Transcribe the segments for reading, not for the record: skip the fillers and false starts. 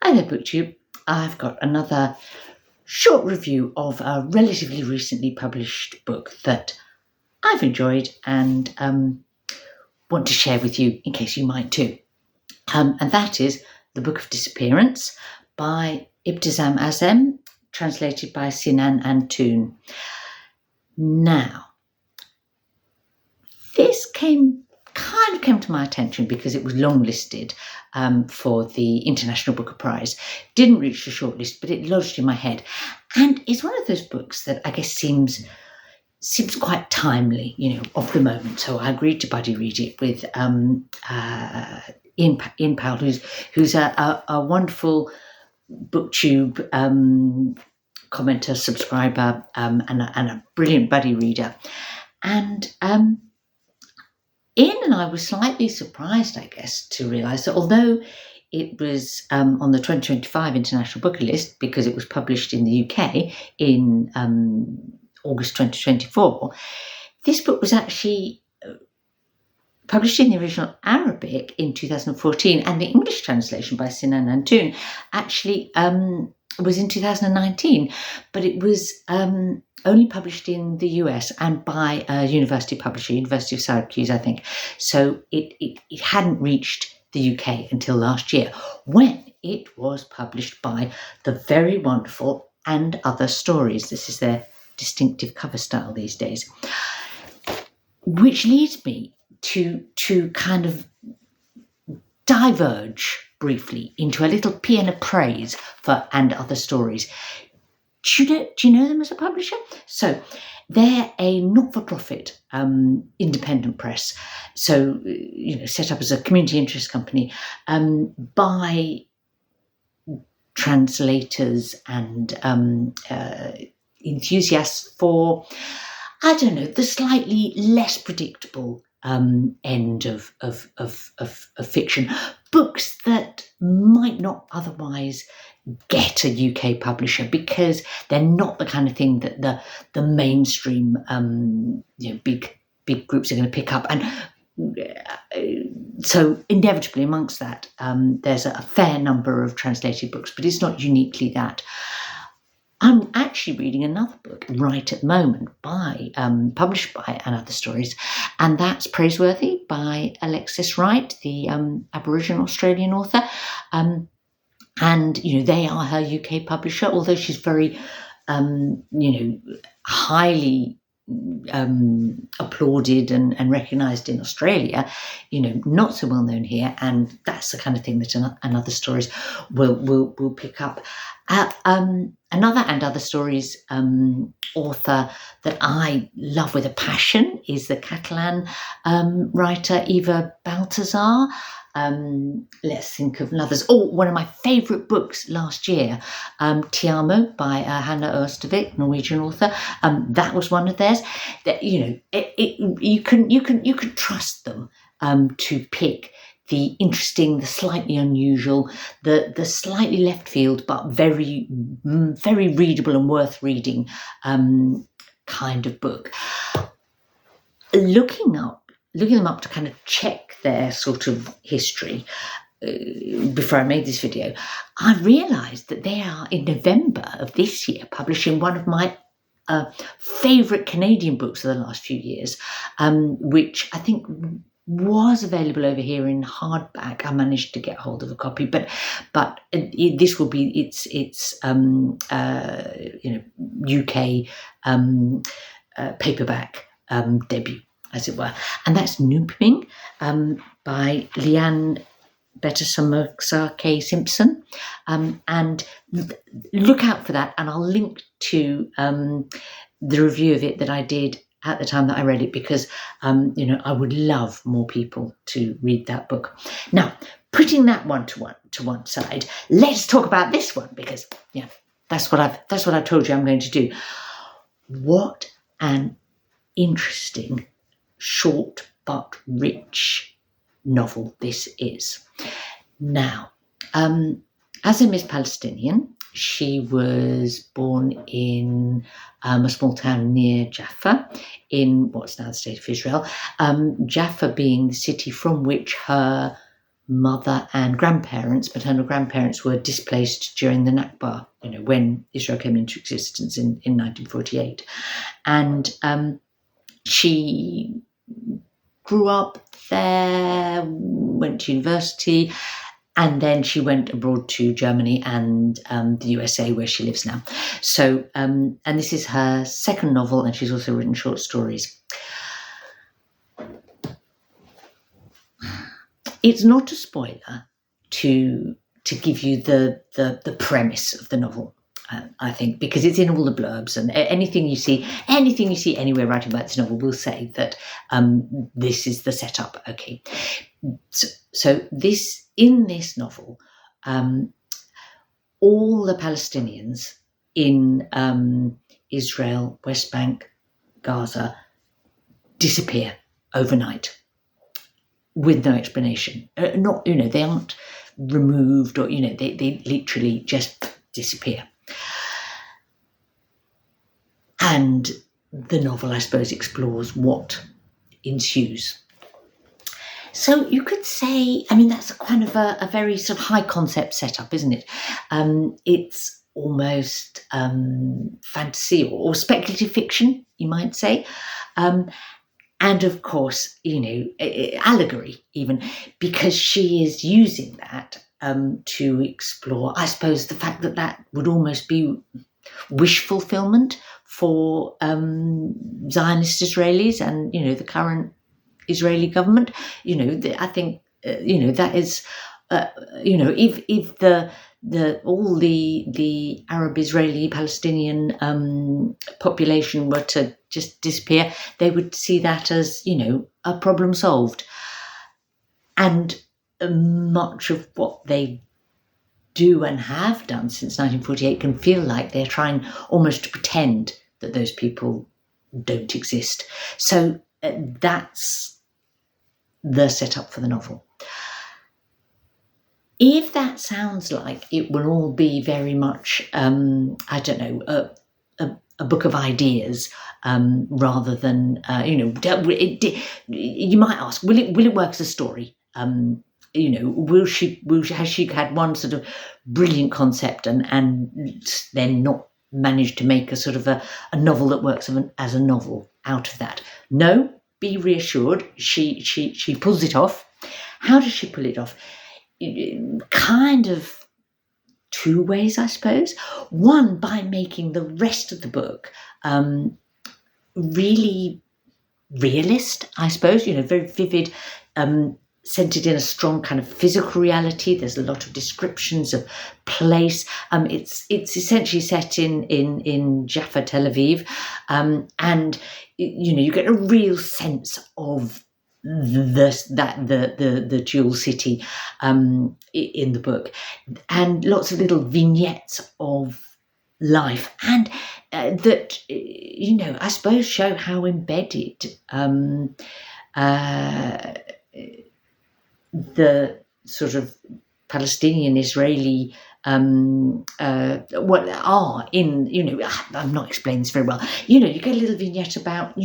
Hi there, BookTube. I've got another short review of a relatively recently published book that I've enjoyed and want to share with you in case you might too. And that is The Book of Disappearance by Ibtisam Azem, translated by Sinan Antoon. Now, this came to my attention because it was longlisted for the International Booker Prize. Didn't reach the shortlist, but it lodged in my head. And it's one of those books that I guess seems quite timely, of the moment. So I agreed to buddy read it with Ian Powell, who's a wonderful BookTube commenter, subscriber, and a brilliant buddy reader. And Ian and I were slightly surprised, I guess, to realise that although it was on the 2025 International Booker List because it was published in the UK in August 2024, this book was actually published in the original Arabic in 2014, and the English translation by Sinan Antoon actually was in 2019, but it was only published in the US and by a university publisher, University of Syracuse, I think. So it hadn't reached the UK until last year, when it was published by the very wonderful And Other Stories. This is their distinctive cover style these days, which leads me to kind of diverge briefly into a little piano praise for And Other Stories. Do you know them as a publisher? So they're a not-for-profit independent press. So, set up as a community interest company by translators and enthusiasts for, the slightly less predictable end of fiction. Books that might not otherwise get a UK publisher because they're not the kind of thing that the mainstream big groups are going to pick up. And so inevitably amongst that there's a fair number of translated books, but it's not uniquely that. I'm actually reading another book right at the moment published by And Other Stories, and that's Praiseworthy by Alexis Wright, the Aboriginal Australian author. And, they are her UK publisher, although she's very, highly applauded and recognised in Australia, not so well known here, and that's the kind of thing that And Other Stories will pick up. Another And Other Stories author that I love with a passion is the Catalan writer Eva Baltasar. Let's think of others. One of my favourite books last year, Ti Amo by Hanna Ørstavik, Norwegian author. That was one of theirs. That you can trust them to pick the interesting, the slightly unusual, the slightly left field, but very, very readable and worth reading kind of book. Looking them up to kind of check their sort of history before I made this video, I realised that they are in November of this year publishing one of my favourite Canadian books of the last few years, which I think was available over here in hardback. I managed to get hold of a copy, but this will be its UK paperback debut, as it were, and that's Noopming by Leanne Bettersomoxa K. Simpson, and look out for that, and I'll link to the review of it that I did at the time that I read it, because I would love more people to read that book. Now, putting that one to one side, let's talk about this one, because that's what I've told you I'm going to do. What an interesting, short but rich novel this is. Now, Azem is Palestinian. She was born in a small town near Jaffa in what's now the state of Israel. Jaffa being the city from which her mother and grandparents, maternal grandparents, were displaced during the Nakba, when Israel came into existence in 1948. And she grew up there, went to university, and then she went abroad to Germany and the USA, where she lives now. So, and this is her second novel, and she's also written short stories. It's not a spoiler to give you the premise of the novel, I think, because it's in all the blurbs, and anything you see anywhere writing about this novel will say that this is the setup. Okay, so in this novel, all the Palestinians in Israel, West Bank, Gaza disappear overnight with no explanation. They aren't removed, or they literally just disappear. And the novel, I suppose, explores what ensues. So you could say, that's kind of a very sort of high concept setup, isn't it? It's almost fantasy or speculative fiction, you might say. And of course, allegory even, because she is using that to explore, I suppose, the fact that would almost be wish fulfillment for Zionist Israelis and, the current Israeli government. I think, that is, if all the Arab Israeli Palestinian population were to just disappear, they would see that as, a problem solved. And much of what they do and have done since 1948 can feel like they're trying almost to pretend that those people don't exist. So that's the setup for the novel. If that sounds like it will all be very much, a book of ideas, rather than, you might ask, will it work as a story? Has she had one sort of brilliant concept and then not managed to make a sort of a novel that works as a novel out of that? No, be reassured. She pulls it off. How does she pull it off? Kind of two ways, I suppose. One, by making the rest of the book really realist, I suppose, very vivid, centered in a strong kind of physical reality. There's a lot of descriptions of place. It's essentially set in Jaffa, Tel Aviv, and you get a real sense of the dual city in the book, and lots of little vignettes of life, and that I suppose show how embedded the sort of Palestinian-Israeli are in, I'm not explaining this very well. You get a little vignette about,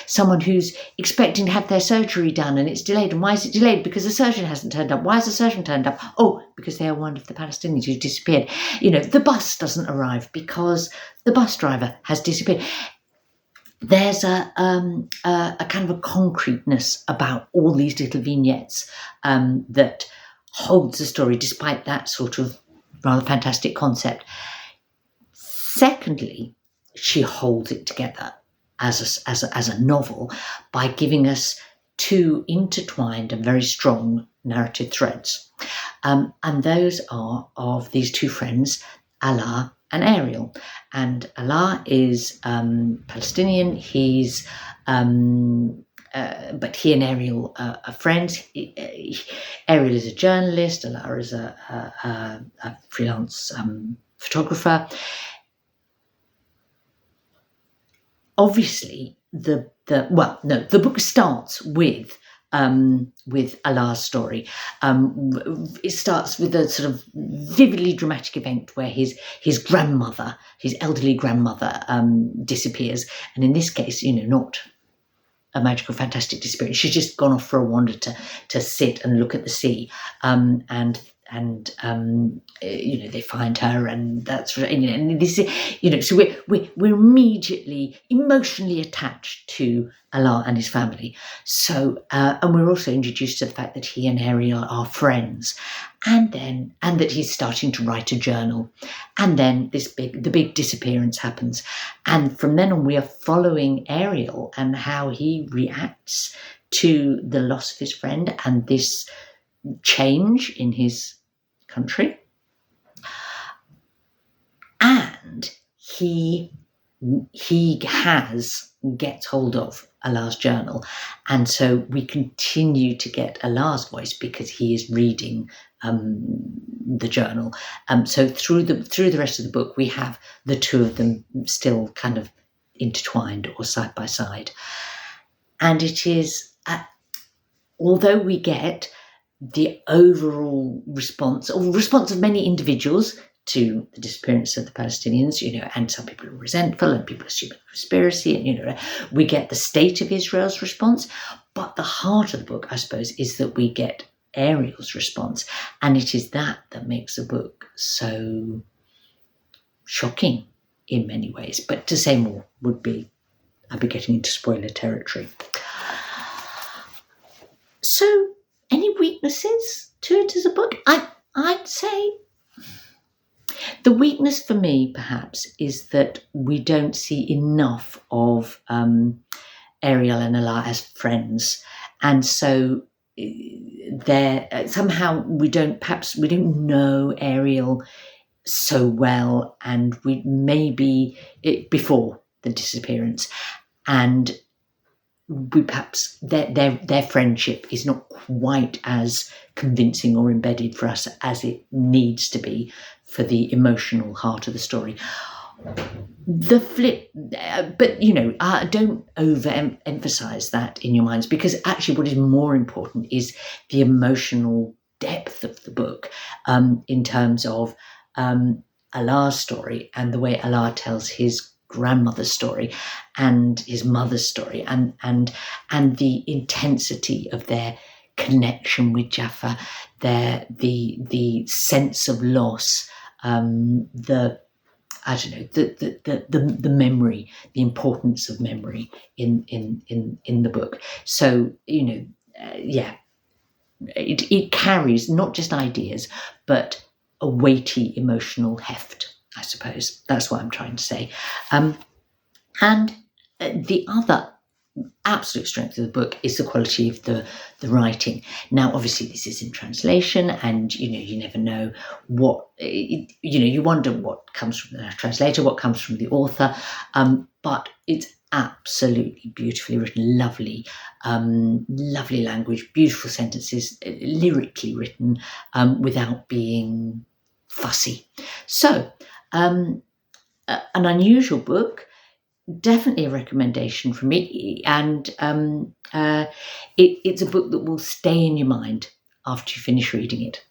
someone who's expecting to have their surgery done and it's delayed. And why is it delayed? Because the surgeon hasn't turned up. Why has the surgeon turned up? Oh, because they are one of the Palestinians who disappeared. The bus doesn't arrive because the bus driver has disappeared. There's a kind of a concreteness about all these little vignettes that holds the story despite that sort of rather fantastic concept. Secondly, she holds it together as a novel by giving us two intertwined and very strong narrative threads. And those are of these two friends, Allah and Ariel. And Allah is Palestinian. He's but he and Ariel are friends. Ariel is a journalist. Allah is a freelance photographer. Obviously, the book starts with Allah's story. It starts with a sort of vividly dramatic event where his grandmother, his elderly grandmother, disappears, and in this case, not a magical, fantastic disappearance. She's just gone off for a wander to sit and look at the sea, and they find her, and that's and this is so we're immediately emotionally attached to Allah and his family. So and we're also introduced to the fact that he and Ariel are friends, and that he's starting to write a journal, and then the big disappearance happens, and from then on we are following Ariel and how he reacts to the loss of his friend and this change in his country, and he gets hold of Allah's journal, and so we continue to get Allah's voice because he is reading the journal. So through the rest of the book, we have the two of them still kind of intertwined or side by side, and it is although we get the overall response of many individuals to the disappearance of the Palestinians, and some people are resentful and people assume a conspiracy, and we get the state of Israel's response, but the heart of the book, I suppose, is that we get Ariel's response, and it is that makes the book so shocking in many ways. But to say more I'd be getting into spoiler territory. So, any weaknesses to it as a book? I'd say the weakness for me, perhaps, is that we don't see enough of Ariel and Allah as friends, and so somehow we don't know Ariel so well, and we maybe before the disappearance, and we perhaps their friendship is not quite as convincing or embedded for us as it needs to be for the emotional heart of the story. The flip, but don't overemphasize that in your minds, because actually what is more important is the emotional depth of the book, in terms of Allah's story and the way Allah tells his grandmother's story and his mother's story, and the intensity of their connection with Jaffa, the sense of loss, the memory, the importance of memory in the book. So it carries not just ideas but a weighty emotional heft, I suppose. That's what I'm trying to say. And the other absolute strength of the book is the quality of the writing. Now, obviously, this is in translation, and you never know what you wonder what comes from the translator, what comes from the author, but it's absolutely beautifully written, lovely language, beautiful sentences, lyrically written, without being fussy. So, an unusual book. Definitely a recommendation from me, and it's a book that will stay in your mind after you finish reading it.